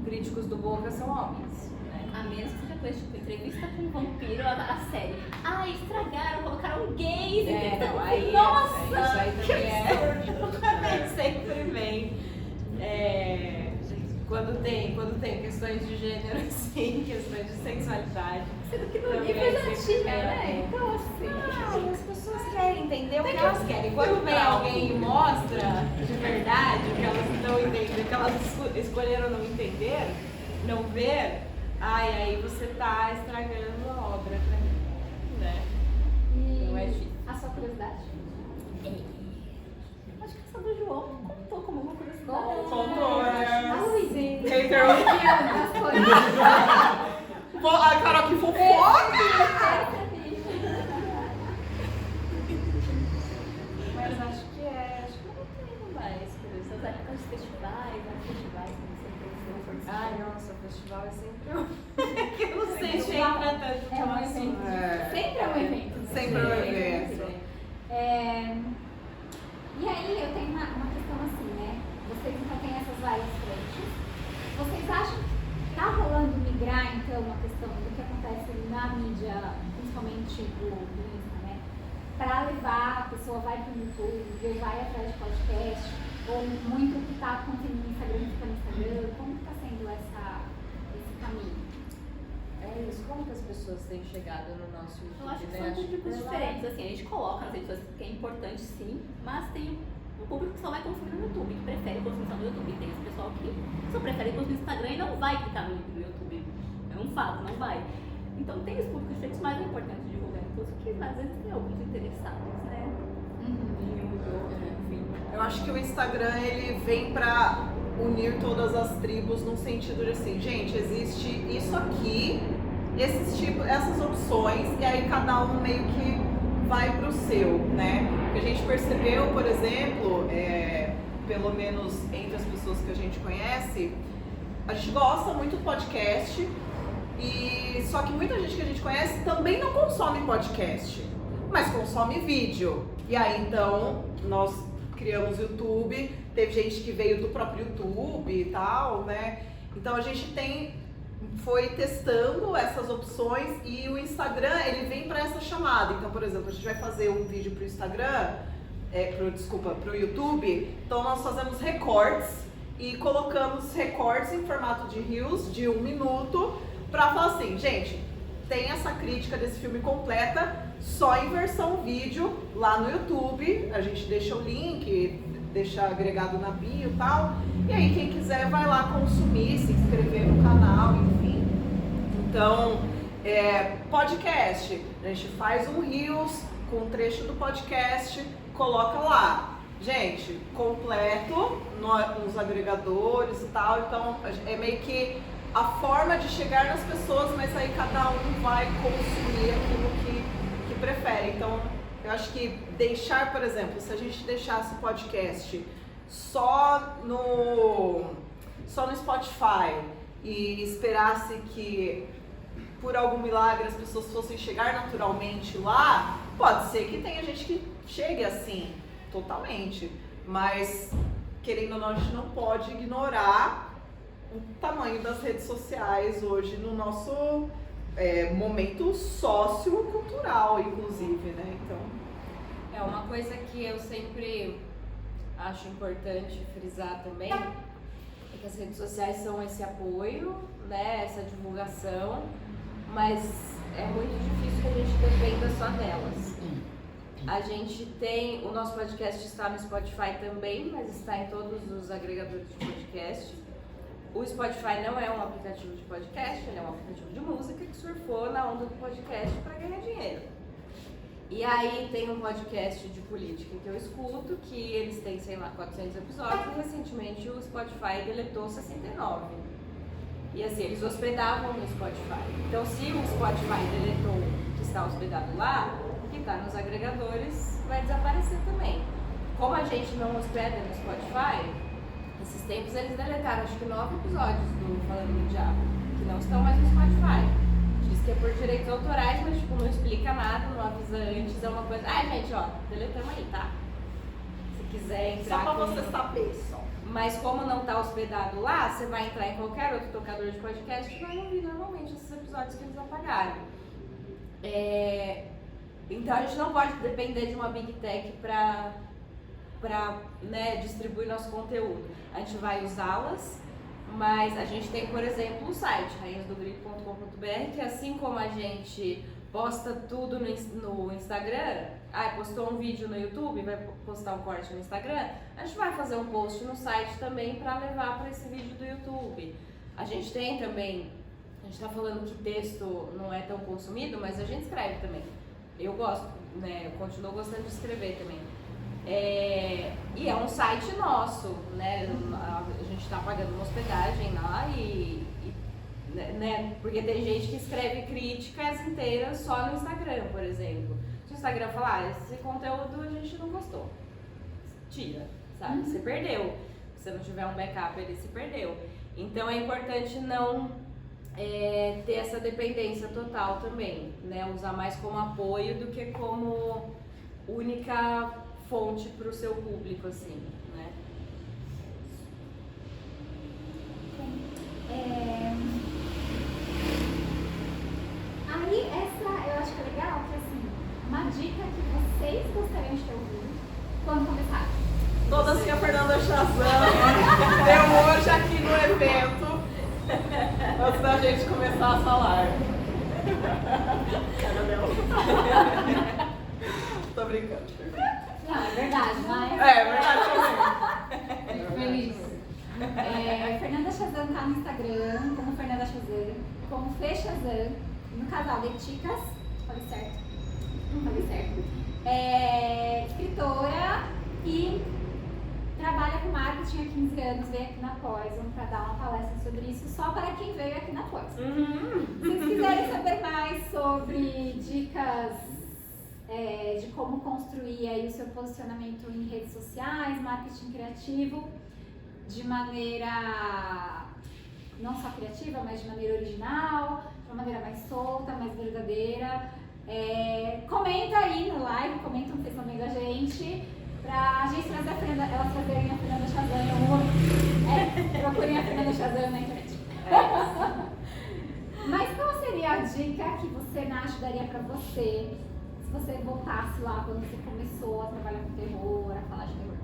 críticos do Boca são homens, né? A menos que seja coisa tipo entrevista com um vampiro, a série. Ah, estragaram, colocaram gays. Então, aí, Nossa! isso aí também sempre vem. Quando tem questões de gênero, assim, questões de sexualidade. Sendo que no Também livro já sempre tinha, né? é. Então, assim. As pessoas querem entender o que elas querem. Quando vem alguém e mostra de verdade o que elas não entendem, o que elas escolheram não entender, não ver, aí você tá estragando a obra pra mim, né? E Não é difícil. a sua curiosidade? Acho que essa do João contou como uma curiosidade. Contou, né? A Luísa. Hater. As coisas. A Carol, que fofoca! Mas acho que não tenho mais curiosidade. Essas épocas de festivais, como você fez, Ai, nossa, o festival é sempre um... Eu não sei se entra tanto É um no assunto. evento. Sempre é um evento. né? Sempre é um evento. E aí eu tenho uma questão assim, né? Vocês então têm essas várias frentes. Vocês acham que tá rolando migrar então a questão do que acontece na mídia, principalmente do Insta, né? Para levar, a pessoa vai pro YouTube, ou vai atrás de podcast, ou muito que tá acontecendo no Instagram fica no Instagram. Como que tá sendo esse caminho? É isso, como que as pessoas têm chegado no nosso YouTube, Eu acho que né? são públicos que- diferentes, assim, a gente coloca nas redes sociais porque é importante sim, mas tem o público que só vai consumir no YouTube, que prefere consumir só no YouTube. Tem esse pessoal que só prefere consumir no Instagram e não vai clicar no YouTube. É um fato, não vai. Então tem os públicos diferentes, mas é importante divulgar em todos, porque às vezes tem alguns interessados, né? Enfim. Eu acho que o Instagram, ele vem pra unir todas as tribos num sentido de assim, gente, existe isso aqui, essas opções, e aí cada um meio que vai pro seu, né? Porque a gente percebeu, por exemplo, pelo menos entre as pessoas que a gente conhece, a gente gosta muito do podcast, e só que muita gente que a gente conhece também não consome podcast, mas consome vídeo. E aí então nós criamos o YouTube, teve gente que veio do próprio YouTube e tal, né? Então a gente foi testando essas opções e o Instagram, ele vem para essa chamada. Então, por exemplo, a gente vai fazer um vídeo pro Instagram, pro YouTube, então nós fazemos recortes e colocamos recortes em formato de reels de 1 minuto para falar assim, gente, tem essa crítica desse filme completa só em versão vídeo lá no YouTube, a gente deixa o link, deixa agregado na bio e tal, e aí quem quiser vai lá consumir, se inscrever no canal, enfim. Então, podcast, a gente faz um reels com um trecho do podcast, coloca lá. Gente, completo nos agregadores e tal, então é meio que a forma de chegar nas pessoas, mas aí cada um vai consumir aquilo que prefere. Então, eu acho que deixar, por exemplo, se a gente deixasse o podcast só só no Spotify e esperasse que por algum milagre as pessoas fossem chegar naturalmente lá, pode ser que tenha gente que chegue assim, totalmente. Mas, querendo ou não, a gente não pode ignorar o tamanho das redes sociais hoje no nosso momento sociocultural, inclusive, né? Então, é uma coisa que eu sempre acho importante frisar também, é que as redes sociais são esse apoio, né, essa divulgação, mas é muito difícil que a gente dependa só delas. A gente tem, o nosso podcast está no Spotify também, mas está em todos os agregadores de podcast. O Spotify não é um aplicativo de podcast, ele é um aplicativo de música que surfou na onda do podcast para ganhar dinheiro. E aí tem um podcast de política que eu escuto, que eles têm, sei lá, 400 episódios, e recentemente o Spotify deletou 69. E assim, eles hospedavam no Spotify. Então se o Spotify deletou o que está hospedado lá, o que está nos agregadores vai desaparecer também. Como a gente não hospeda no Spotify, esses tempos eles deletaram acho que 9 episódios do Falando do Diabo, que não estão mais no Spotify. Diz que é por direitos autorais, mas tipo, não explica nada, não avisa antes, é uma coisa. Ah, gente, ó, deletamos aí, tá? Se quiser entrar. só pra você saber, só. Mas como não tá hospedado lá, você vai entrar em qualquer outro tocador de podcast e vai ouvir normalmente esses episódios que eles apagaram. Então a gente não pode depender de uma Big Tech pra né, distribuir nosso conteúdo. A gente vai usá-las, mas a gente tem, por exemplo, o site rainhasdogrito.com.br, que assim como a gente posta tudo no Instagram, postou um vídeo no YouTube, vai postar um corte no Instagram, a gente vai fazer um post no site também para levar para esse vídeo do YouTube. A gente tem também, a gente está falando que texto não é tão consumido, mas a gente escreve também. Eu gosto, né? Eu continuo gostando de escrever também. E é um site nosso, né? A gente está pagando uma hospedagem lá né? Porque tem gente que escreve críticas inteiras só no Instagram, por exemplo. Se o Instagram falar, esse conteúdo a gente não gostou, tira, sabe? Você perdeu. Se você não tiver um backup, ele se perdeu. Então é importante não ter essa dependência total também, né? Usar mais como apoio do que como única fonte para o seu público, assim, né? Aí essa eu acho que é legal, que assim, uma dica que vocês gostariam de ter ouvido quando começaram. Todas que a Fernanda Chazan deu hoje aqui no evento, antes da gente começar a falar. Cara dela. Tô brincando. Não, é verdade, mas... É verdade também. Feliz. Fernanda Chazan tá no Instagram, como Fernanda Chazan, como Fê Chazan, no canal Leticas, falei certo? Não falei certo. Escritora e trabalha com marketing há 15 anos, veio aqui na Poison para dar uma palestra sobre isso, só para quem veio aqui na Poison. Se vocês quiserem saber mais sobre dicas de como construir aí o seu posicionamento em redes sociais, marketing criativo, de maneira não só criativa, mas de maneira original, de uma maneira mais solta, mais verdadeira, comenta aí no live, comenta no que vocês estão vendo a gente, pra gente trazer a Fernanda, elas trazerem a Fernanda Chazan em algum momento. Procurem a Fernanda Chazan na internet. Mas qual seria a dica que você, Nath, daria pra você, se você voltasse lá quando você começou a trabalhar com terror, a falar de terror?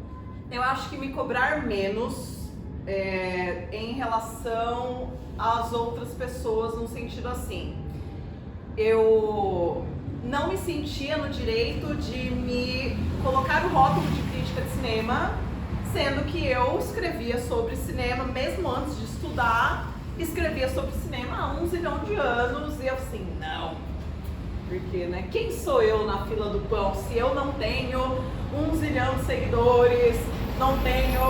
Eu acho que me cobrar menos em relação às outras pessoas, no sentido assim, eu não me sentia no direito de me colocar o rótulo de crítica de cinema, sendo que eu escrevia sobre cinema, mesmo antes de estudar, escrevia sobre cinema há 1 zilhão de anos, e eu assim, não, porque, né, quem sou eu na fila do pão se eu não tenho 1 zilhão de seguidores, não tenho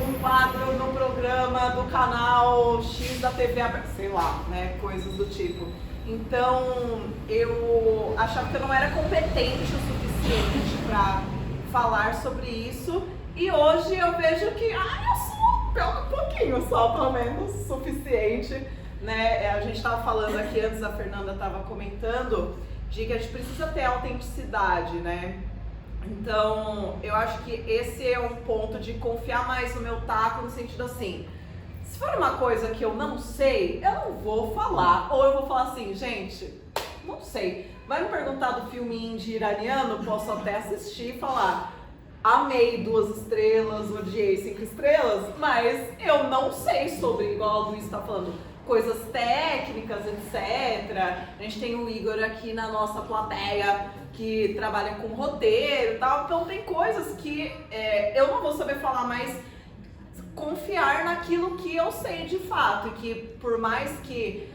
um quadro no programa do canal X da TV aberta, sei lá, né, coisas do tipo. Então, eu achava que eu não era competente o suficiente para falar sobre isso, e hoje eu vejo que, eu sou um pouquinho só, pelo menos, suficiente, né? A gente estava falando aqui antes, a Fernanda estava comentando, de que a gente precisa ter autenticidade, né? Então, eu acho que esse é um ponto de confiar mais no meu taco, no sentido assim, se for uma coisa que eu não sei, eu não vou falar. Ou eu vou falar assim, gente, não sei. Vai me perguntar do filme indie iraniano, posso até assistir e falar, amei 2 estrelas, odiei 5 estrelas, mas eu não sei sobre, igual a Luiz está falando, coisas técnicas, etc. A gente tem o Igor aqui na nossa plateia que trabalha com roteiro e tal, então tem coisas que eu não vou saber falar, mas confiar naquilo que eu sei de fato, e que por mais que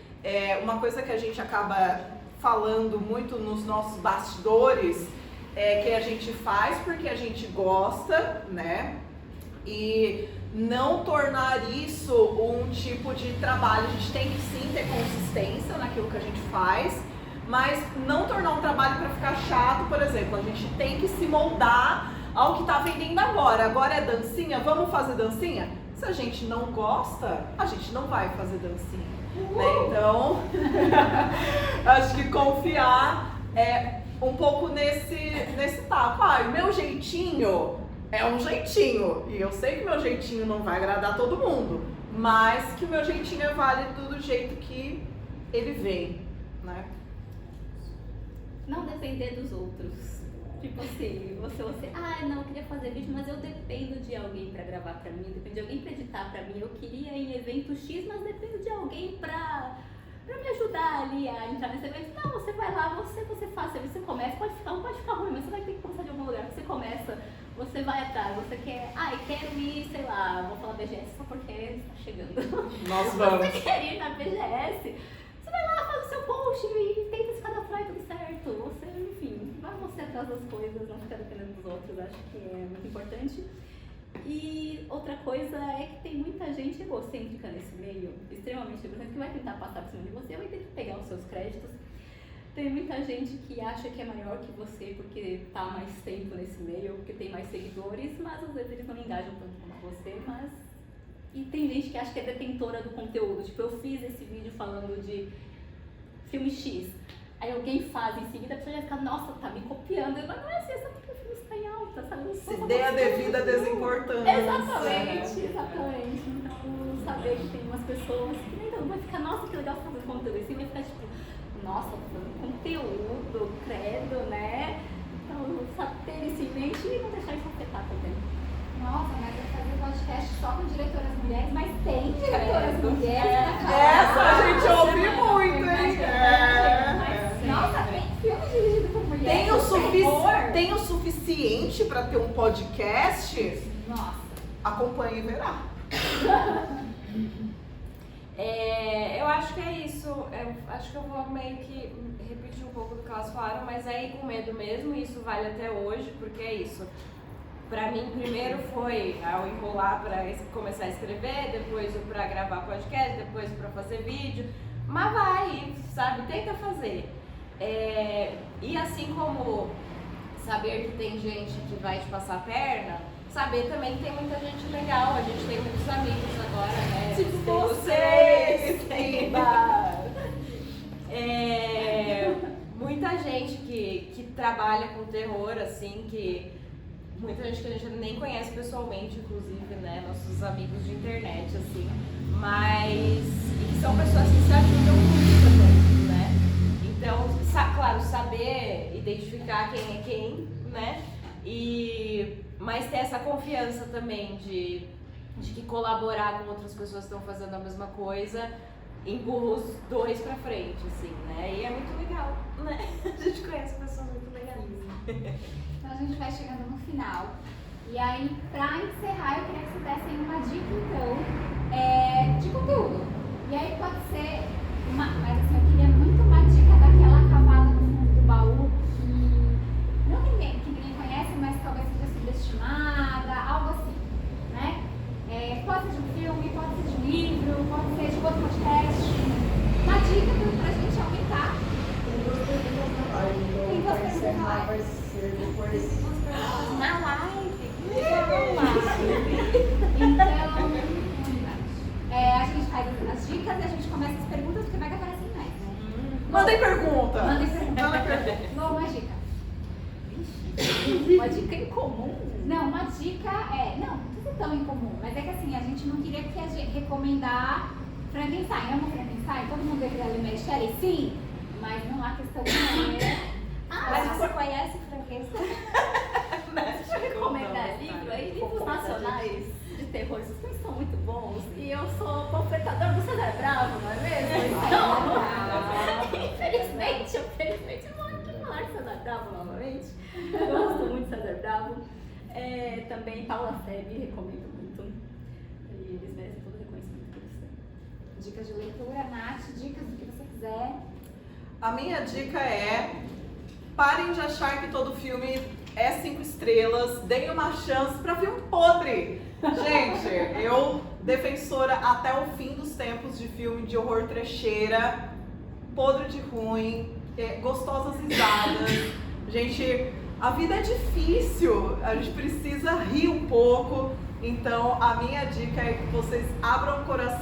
uma coisa que a gente acaba falando muito nos nossos bastidores, que a gente faz porque a gente gosta, né? E não tornar isso um tipo de trabalho. A gente tem que sim ter consistência naquilo que a gente faz, mas não tornar um trabalho para ficar chato. Por exemplo, a gente tem que se moldar ao que tá vendendo agora. Agora é dancinha, vamos fazer dancinha? Se a gente não gosta, a gente não vai fazer dancinha, né? Então, acho que confiar um pouco nesse taco. O meu jeitinho é um jeitinho, e eu sei que o meu jeitinho não vai agradar todo mundo, mas que o meu jeitinho é válido do jeito que ele vem, né? Não depender dos outros. Tipo assim, você, não, eu queria fazer vídeo, mas eu dependo de alguém pra gravar pra mim, eu dependo de alguém pra editar pra mim. Eu queria ir em evento X, mas dependo de alguém pra me ajudar ali a entrar nesse evento. Não, você vai lá, você faz, você começa, não pode ficar ruim, mas você vai ter que começar de algum lugar. Você começa, você vai atrás, você quer, quero ir, sei lá, vou falar BGS só porque está chegando. Nós vamos. Você quer ir na BGS? Você vai lá, faz o seu post e tenta se cadastrar e tudo certo. Você, enfim, vai você atrás das coisas, não ficar dependendo dos outros, acho que é muito importante. E outra coisa é que tem muita gente egocêntrica nesse meio, extremamente egocêntrica, que vai tentar passar por cima de você, vai ter que pegar os seus créditos. Tem muita gente que acha que é maior que você porque tá há mais tempo nesse meio, porque tem mais seguidores, mas às vezes eles não engajam tanto como você, mas... E tem gente que acha que é detentora do conteúdo, tipo, eu fiz esse vídeo falando de filme X, aí alguém faz em seguida, a pessoa já fica, nossa, tá me copiando, mas não é assim, é só porque o filme está em alta, sabe? Se dê a devida desimportância. Exatamente. Então, saber que tem umas pessoas que nem todo mundo vai ficar, nossa, que legal fazer conteúdo, e assim vai ficar tipo, nossa, tô fazendo conteúdo, credo, né? Então, sabe, ter isso em mente e não deixar isso afetar também. Nossa, mas eu fazer podcast só com diretoras mulheres, mas tem diretoras mulheres na casa. Essa a gente ouve muito, hein? Nossa, tem filme dirigido por mulheres. Tem o suficiente para ter um podcast? Nossa. Acompanhe e verá. Eu acho que é isso. Eu acho que eu vou meio que repetir um pouco do que elas falaram, mas é ir com medo mesmo, e isso vale até hoje, porque é isso. Pra mim, primeiro foi ao enrolar pra começar a escrever, depois pra gravar podcast, depois pra fazer vídeo. Mas vai, sabe? Tenta fazer. E assim como saber que tem gente que vai te passar a perna, saber também que tem muita gente legal. A gente tem muitos amigos agora, né? Tipo vocês! Tem Muita gente que trabalha com terror, assim, que... Muita gente que a gente nem conhece pessoalmente, inclusive, né? Nossos amigos de internet, assim. Mas... E são pessoas que se ajudam muito também, né? Então, claro, saber identificar quem é quem, né? Mas ter essa confiança também de que colaborar com outras pessoas que estão fazendo a mesma coisa empurra os dois pra frente, assim, né? E é muito legal, né? A gente conhece pessoas muito legais. Então a gente vai chegando no final. E aí, pra encerrar, eu queria que vocês dessem uma dica, então, de conteúdo. E aí pode ser mas assim, eu queria muito uma dica daquela cavada no fundo do baú que ninguém conhece, mas talvez seja subestimada, algo assim, né? Pode ser de um filme, pode ser de um livro, pode ser de outro podcast. Uma dica pra gente aumentar. Tem duas perguntas na live. Vai ser depois. Na live. Então, Mandem pergunta. Mandem pergunta. Mandem pergunta. Lô, uma dica. Uma dica em comum? Não, uma dica não precisa ser tão incomum, mas é que assim, a gente não queria que a gente recomendar Frankenstein. Amo Frankenstein, todo mundo vê que ela Mary Shelley, sim, mas não há questão de Mas você conhece Frankenstein? Deixa eu recomendar livro aí, livros nacionais de terror e suspense são muito bons. E eu sou panfletadora do César Bravo, não é mesmo? Então, infelizmente, eu vou aqui falar de César Bravo novamente. Eu gosto muito de César Bravo. Também Paula Febre, recomendo muito. E eles merecem todo o reconhecimento que eles têm. dicas de leitura, Nath, dicas do que você quiser. A minha dica é: parem de achar que todo filme é 5 estrelas, deem uma chance pra filme podre. Gente, eu, defensora até o fim dos tempos de filme de horror trecheira, podre de ruim, gostosas risadas. Gente, a vida é difícil, a gente precisa rir um pouco. Então, a minha dica é que vocês abram o coração